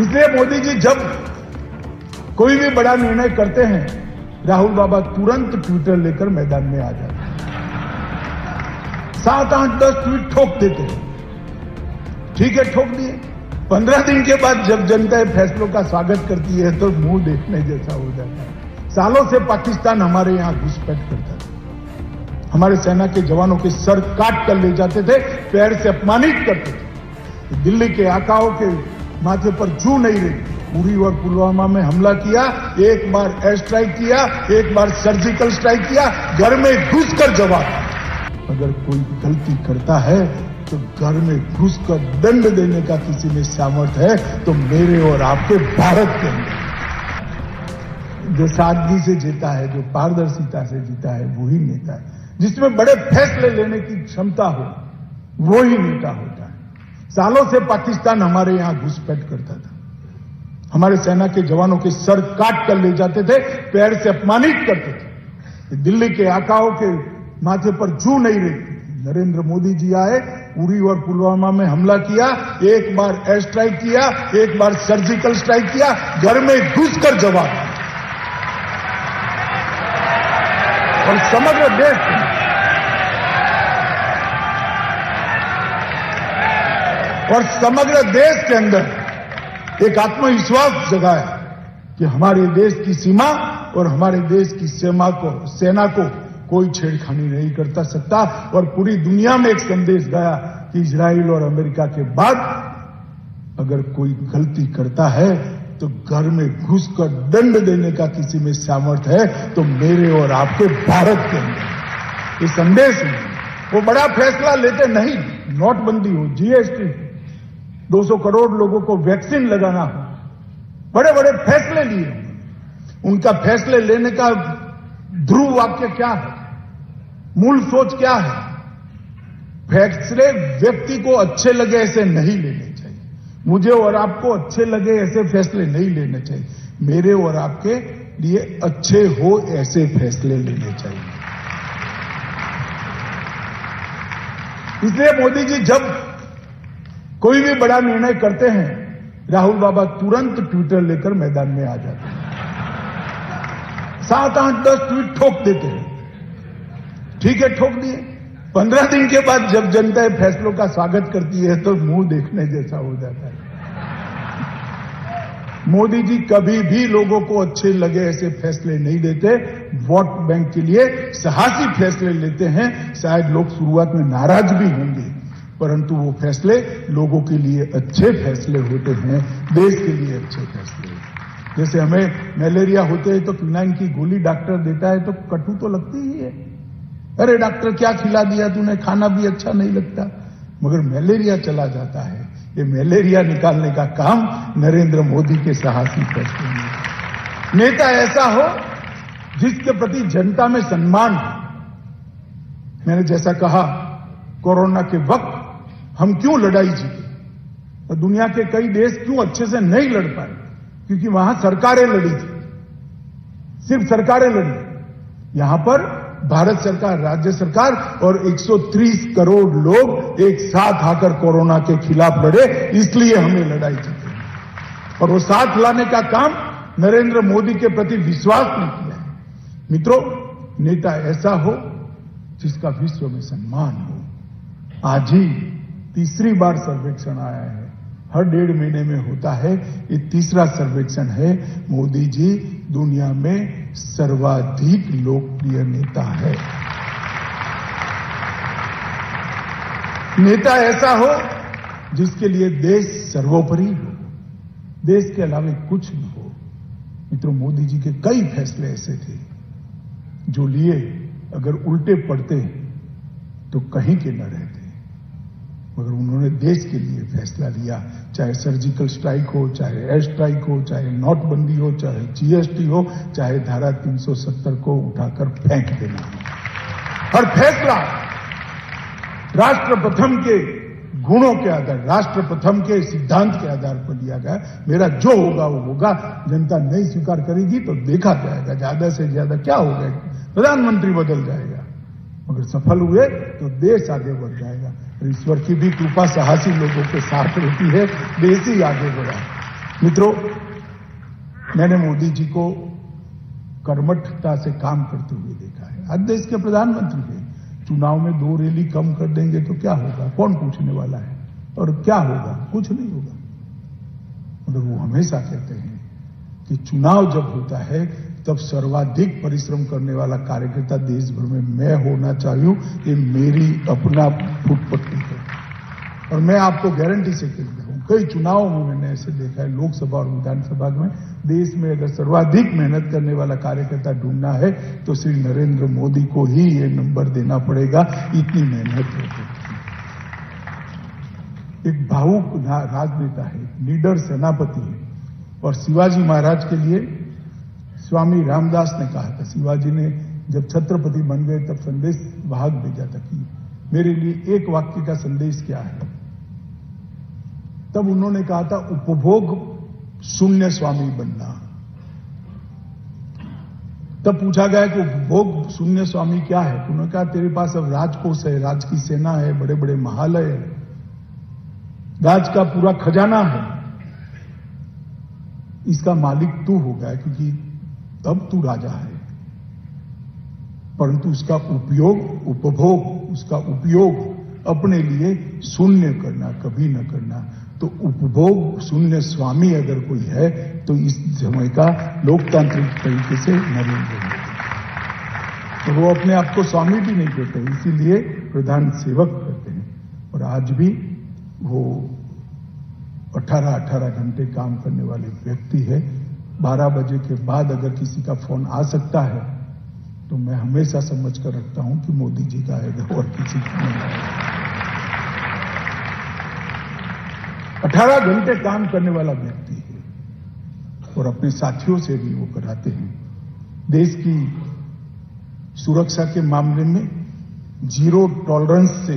इसलिए मोदी जी जब कोई भी बड़ा निर्णय करते हैं, राहुल बाबा तुरंत ट्विटर लेकर मैदान में आ जाते हैं। 7, 8, 10 ट्वीट ठोक देते हैं। ठीक है, ठोक दिए। 15 दिन के बाद जब जनता फैसलों का स्वागत करती है तो मुंह देखने जैसा हो जाता है। सालों से पाकिस्तान हमारे यहां घुसपैठ करता था। हमारे सेना के जवानों के सर काट कर ले जाते थे, पैर से अपमानित करते थे। दिल्ली के आकाओं के माथे पर जू नहीं रही। उरी और पुलवामा में हमला किया, एक बार एयर स्ट्राइक किया, एक बार सर्जिकल स्ट्राइक किया, घर में घुसकर जवाब। अगर कोई गलती करता है तो घर में घुसकर दंड देने का किसी में सामर्थ्य है तो मेरे और आपके भारत के अंदर जो सादगी से जीता है, जो पारदर्शिता से जीता है, वही नेता है। जिसमें बड़े फैसले लेने की क्षमता हो, वो ही नेता होता है। सालों से पाकिस्तान हमारे यहां घुसपैठ करता था। हमारे सेना के जवानों के सर काट कर ले जाते थे, पैर से अपमानित करते थे। दिल्ली के आकाओं के माथे पर जू नहीं रही। नरेंद्र मोदी जी आए, उरी और पुलवामा में हमला किया, एक बार एयर स्ट्राइक किया, एक बार सर्जिकल स्ट्राइक किया, घर में घुसकर जवाब। और समग्र देश के अंदर एक आत्मविश्वास जगाया कि हमारे देश की सीमा और हमारे देश की सेना को कोई छेड़खानी नहीं करता सकता। और पूरी दुनिया में एक संदेश गया कि इजराइल और अमेरिका के बाद अगर कोई गलती करता है तो घर में घुसकर दंड देने का किसी में सामर्थ्य है तो मेरे और आपके भारत के अंदर। ये संदेश है। वो बड़ा फैसला लेते नहीं, नोटबंदी हो, जीएसटी, 200 करोड़ लोगों को वैक्सीन लगाना हो, बड़े बड़े फैसले लिए। उनका फैसले लेने का ध्रुव वाक्य क्या है, मूल सोच क्या है? फैसले व्यक्ति को अच्छे लगे ऐसे नहीं लेने चाहिए। मुझे और आपको अच्छे लगे ऐसे फैसले नहीं लेने चाहिए। मेरे और आपके लिए अच्छे हो ऐसे फैसले लेने चाहिए। इसलिए मोदी जी जब कोई भी बड़ा निर्णय करते हैं, राहुल बाबा तुरंत ट्विटर लेकर मैदान में आ जाते हैं। 7, 8, 10 ट्वीट ठोक देते हैं। ठीक है, ठोक दिए। 15 दिन के बाद जब जनता फैसलों का स्वागत करती है तो मुंह देखने जैसा हो जाता है। मोदी जी कभी भी लोगों को अच्छे लगे ऐसे फैसले नहीं देते। वोट बैंक के लिए साहसी फैसले लेते हैं। शायद लोग शुरुआत में नाराज भी होंगे, परंतु वो फैसले लोगों के लिए अच्छे फैसले होते हैं, देश के लिए अच्छे फैसले। जैसे हमें मलेरिया होते है तो क्विनाइन की गोली डॉक्टर देता है तो कटु तो लगती ही है। अरे डॉक्टर क्या खिला दिया तूने, खाना भी अच्छा नहीं लगता। मगर मलेरिया चला जाता है। ये मलेरिया निकालने का काम नरेंद्र मोदी के साहसी फैसले में। नेता ऐसा हो जिसके प्रति जनता में सम्मान हो। मैंने जैसा कहा, कोरोना के वक्त हम क्यों लड़ाई जीते और दुनिया के कई देश क्यों अच्छे से नहीं लड़ पाए, क्योंकि वहां सरकारें लड़ी थी, सिर्फ सरकारें लड़ी। यहां पर भारत सरकार, राज्य सरकार और 130 करोड़ लोग एक साथ आकर कोरोना के खिलाफ लड़े, इसलिए हमें लड़ाई जीती। और वो साथ लाने का काम नरेंद्र मोदी के प्रति विश्वास ने किया है। मित्रों, नेता ऐसा हो जिसका विश्व में सम्मान हो। आज ही तीसरी बार सर्वेक्षण आया है, हर 1.5 महीने में होता है। ये तीसरा सर्वेक्षण है। मोदी जी दुनिया में सर्वाधिक लोकप्रिय नेता है। नेता ऐसा हो जिसके लिए देश सर्वोपरि हो, देश के अलावा कुछ न हो। मित्रों, मोदी जी के कई फैसले ऐसे थे जो लिए अगर उल्टे पड़ते तो कहीं के न रहते, मगर उन्होंने देश के लिए फैसला लिया। चाहे सर्जिकल स्ट्राइक हो, चाहे एयर स्ट्राइक हो, चाहे नोटबंदी हो, चाहे जीएसटी हो, चाहे धारा 370 को उठाकर फेंक देना हो। हर फैसला राष्ट्र प्रथम के गुणों के आधार, राष्ट्र प्रथम के सिद्धांत के आधार पर लिया गया। मेरा जो होगा वो होगा, जनता नहीं स्वीकार करेगी तो देखा जाएगा। ज्यादा से ज्यादा क्या होगा, प्रधानमंत्री बदल जाएगा, मगर सफल हुए तो देश आगे बढ़ जाएगा। ईश्वर की भी कृपा साहसी लोगों के साथ रहती है, देश ही आगे बढ़ा। मित्रों, मैंने मोदी जी को कर्मठता से काम करते हुए देखा है। आज देश के प्रधानमंत्री हैं, चुनाव में 2 रैली कम कर देंगे तो क्या होगा, कौन पूछने वाला है, और क्या होगा, कुछ नहीं होगा। मगर वो हमेशा कहते हैं कि चुनाव जब होता है तब सर्वाधिक परिश्रम करने वाला कार्यकर्ता देश भर में मैं होना चाहिए, ये मेरी अपना फुटपट्टी है। और मैं आपको गारंटी से कहता हूं, कई चुनावों में मैंने ऐसे देखा है, लोकसभा और विधानसभा में, देश में अगर सर्वाधिक मेहनत करने वाला कार्यकर्ता ढूंढना है तो श्री नरेंद्र मोदी को ही ये नंबर देना पड़ेगा, इतनी मेहनत है। एक भावुक राजनेता है, लीडर, सेनापति है। और शिवाजी महाराज के लिए स्वामी रामदास ने कहा था, शिवाजी ने जब छत्रपति बन गए तब संदेश वाहक भेजा था कि मेरे लिए एक वाक्य का संदेश क्या है। तब उन्होंने कहा था, उपभोग शून्य स्वामी बनना। तब पूछा गया कि उपभोग शून्य स्वामी क्या है, तो उन्होंने कहा तेरे पास अब राजकोष है, राज की सेना है, बड़े बड़े महालय है, राज का पूरा खजाना है, इसका मालिक तू हो गया क्योंकि अब तू राजा है। परंतु उसका उपयोग, उपभोग, उसका उपयोग अपने लिए शून्य करना, कभी न करना। तो उपभोग शून्य स्वामी अगर कोई है तो इस समय का लोकतांत्रिक तरीके से नरेंद्र मोदी। तो वो अपने आप को स्वामी भी नहीं कहते, इसीलिए प्रधान सेवक कहते हैं। और आज भी वो 18 घंटे काम करने वाले व्यक्ति है। 12 बजे के बाद अगर किसी का फोन आ सकता है तो मैं हमेशा समझ कर रखता हूं कि मोदी जी का आएगा और किसी का नहीं आएगा। 18 घंटे काम करने वाला व्यक्ति है और अपने साथियों से भी वो कराते हैं। देश की सुरक्षा के मामले में जीरो टॉलरेंस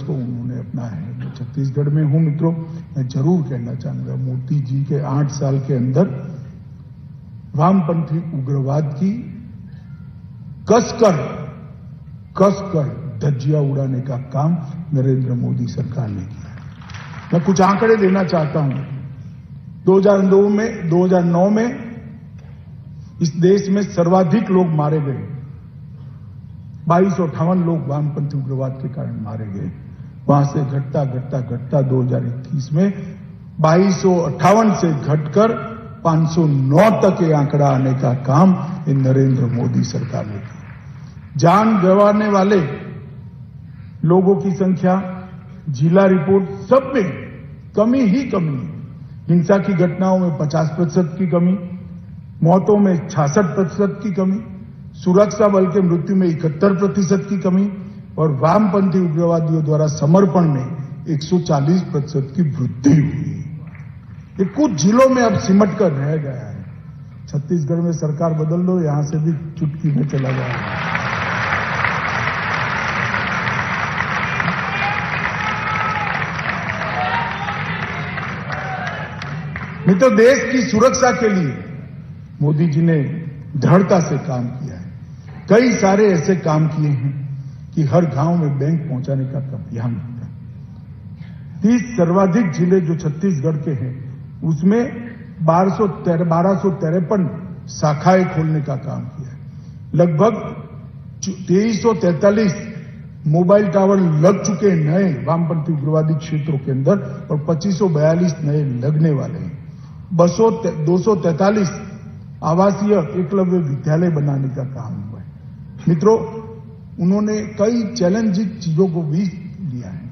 को उन्होंने अपना है। मैं छत्तीसगढ़ में हूं मित्रों, मैं जरूर कहना चाहूंगा, मोदी जी के 8 साल के अंदर वामपंथी उग्रवाद की कसकर धज्जियां उड़ाने का काम नरेंद्र मोदी सरकार ने किया। मैं कुछ आंकड़े देना चाहता हूं। 2009 में इस देश में सर्वाधिक लोग मारे गए, 2258 लोग वामपंथी उग्रवाद के कारण मारे गए। वहां से घटता 2021 में 2258 से घटकर 509 तक ये आंकड़ा आने का काम इन नरेंद्र मोदी सरकार ने किया। जान गंवाने वाले लोगों की संख्या, जिला रिपोर्ट, सब में कमी ही कमी है। हिंसा की घटनाओं में 50% की कमी, मौतों में 66% की कमी, सुरक्षा बल के मृत्यु में 71% की कमी और वामपंथी उग्रवादियों द्वारा समर्पण में 140% की वृद्धि हुई। ये कुछ जिलों में अब सिमट कर रह गया है। छत्तीसगढ़ में सरकार बदल लो, यहां से भी चुटकी में चला जाएगा। नहीं तो देश की सुरक्षा के लिए मोदी जी ने दृढ़ता से काम किया है। कई सारे ऐसे काम किए हैं कि हर गांव में बैंक पहुंचाने का अभियान होता है। 30 सर्वाधिक जिले जो छत्तीसगढ़ के हैं उसमें 1253 शाखाएं खोलने का काम किया है। लगभग 2343 मोबाइल टावर लग चुके हैं नए वामपंथी उग्रवादी क्षेत्रों के अंदर और 2542 नए लगने वाले हैं। 243 आवासीय एकलव्य विद्यालय बनाने का काम हुआ है। मित्रों, उन्होंने कई चैलेंजिंग चीजों को भी लिया है,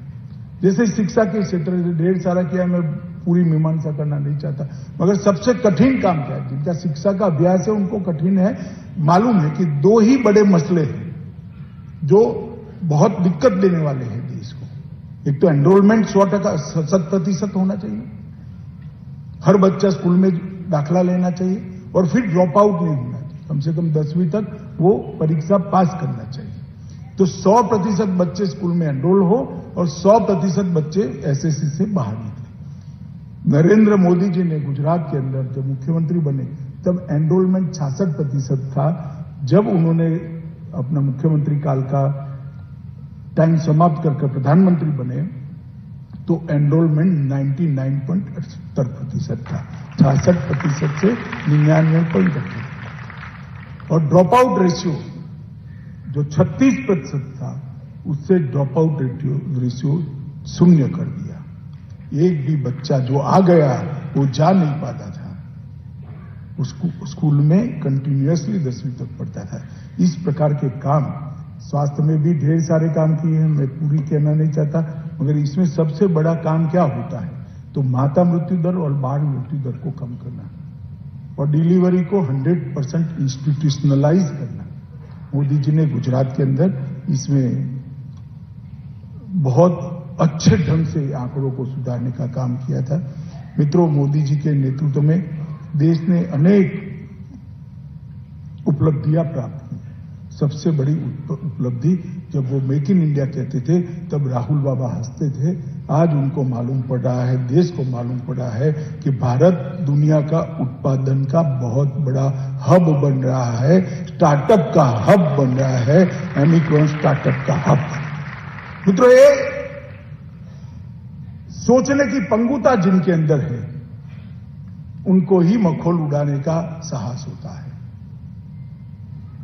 जैसे शिक्षा के क्षेत्र में ढेर सारा किया। मैं पूरी मीमांसा करना नहीं चाहता, मगर सबसे कठिन काम क्या है, जिनका शिक्षा का अभ्यास है उनको कठिन है। मालूम है कि 2 ही बड़े मसले हैं जो बहुत दिक्कत देने वाले हैं देश को। एक तो एनरोलमेंट 100% होना चाहिए, हर बच्चा स्कूल में दाखिला लेना चाहिए और फिर ड्रॉप आउट नहीं होना चाहिए, कम से कम 10वीं तक वो परीक्षा पास करना चाहिए। तो 100% बच्चे स्कूल में एनरोल हो और 100% बच्चे एसएससी से बाहर निकले। नरेंद्र मोदी जी ने गुजरात के अंदर जब मुख्यमंत्री बने तब एनरोलमेंट 66% था। जब उन्होंने अपना मुख्यमंत्री काल का टाइम समाप्त करके प्रधानमंत्री बने तो एनरोलमेंट 99.78% था, 66% से 99.8%। और ड्रॉप आउट रेशियो जो 36% था, उससे ड्रॉप आउट रेशियो 0 कर दिया। एक भी बच्चा जो आ गया वो जा नहीं पाता था, उसको स्कूल में कंटिन्यूअसली 10वीं तक पढ़ता था। इस प्रकार के काम स्वास्थ्य में भी ढेर सारे काम किए हैं, मैं पूरी कहना नहीं चाहता, मगर इसमें सबसे बड़ा काम क्या होता है तो माता मृत्यु दर और बाल मृत्यु दर को कम करना और डिलीवरी को 100% इंस्टीट्यूशनलाइज करना। मोदी जी ने गुजरात के अंदर इसमें बहुत अच्छे ढंग से आंकड़ों को सुधारने का काम किया था। मित्रों, मोदी जी के नेतृत्व में देश ने अनेक उपलब्धियां प्राप्त की। सबसे बड़ी उपलब्धि जब वो मेक इन इंडिया कहते थे तब राहुल बाबा हंसते थे। आज उनको मालूम पड़ रहा है, देश को मालूम पड़ रहा है कि भारत दुनिया का उत्पादन का बहुत बड़ा हब बन रहा है, स्टार्टअप का हब बन रहा है, यूनिकॉर्न स्टार्टअप का हब। मित्रों, ये सोचने की पंगुता जिनके अंदर है उनको ही मखौल उड़ाने का साहस होता है।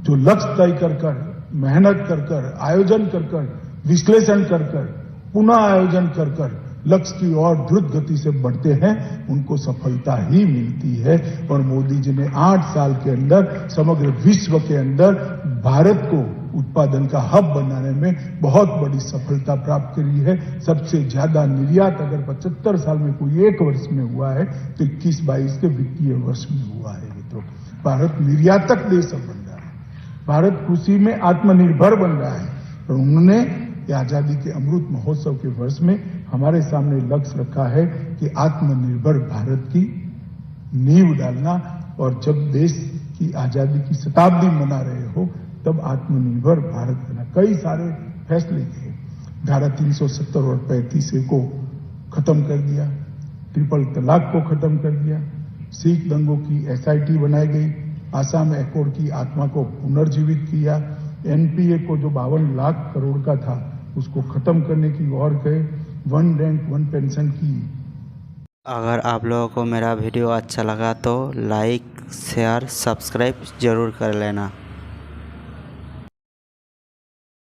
जो लक्ष्य तय कर मेहनत कर आयोजन कर विश्लेषण कर पुनः आयोजन कर लक्ष्य की ओर द्रुत गति से बढ़ते हैं, उनको सफलता ही मिलती है। और मोदी जी ने 8 साल के अंदर समग्र विश्व के अंदर भारत को उत्पादन का हब बनाने में बहुत बड़ी सफलता प्राप्त करी है। सबसे ज्यादा निर्यात अगर 75 साल में कोई एक वर्ष में हुआ है तो 21-22 के वित्तीय वर्ष में हुआ है। मित्रों, भारत निर्यातक देश बन रहा है, भारत कृषि में आत्मनिर्भर बन रहा है। और उन्होंने आजादी के अमृत महोत्सव के वर्ष में हमारे सामने लक्ष्य रखा है कि आत्मनिर्भर भारत की नींव डालना। और जब देश की आजादी की शताब्दी मना रहे हो तब आत्मनिर्भर भारत करना। कई सारे फैसले किए, धारा 370 और 35A को खत्म कर दिया, ट्रिपल तलाक को खत्म कर दिया, सिख दंगों की SIT बनाई गई, आसाम एकॉर्ड की आत्मा को पुनर्जीवित किया, NPA को जो 52 लाख करोड़ का था उसको खत्म करने की ओर गए, 1 रैंक 1 पेंशन की। अगर आप लोगों को मेरा वीडियो अच्छा लगा तो लाइक शेयर सब्सक्राइब जरूर कर लेना।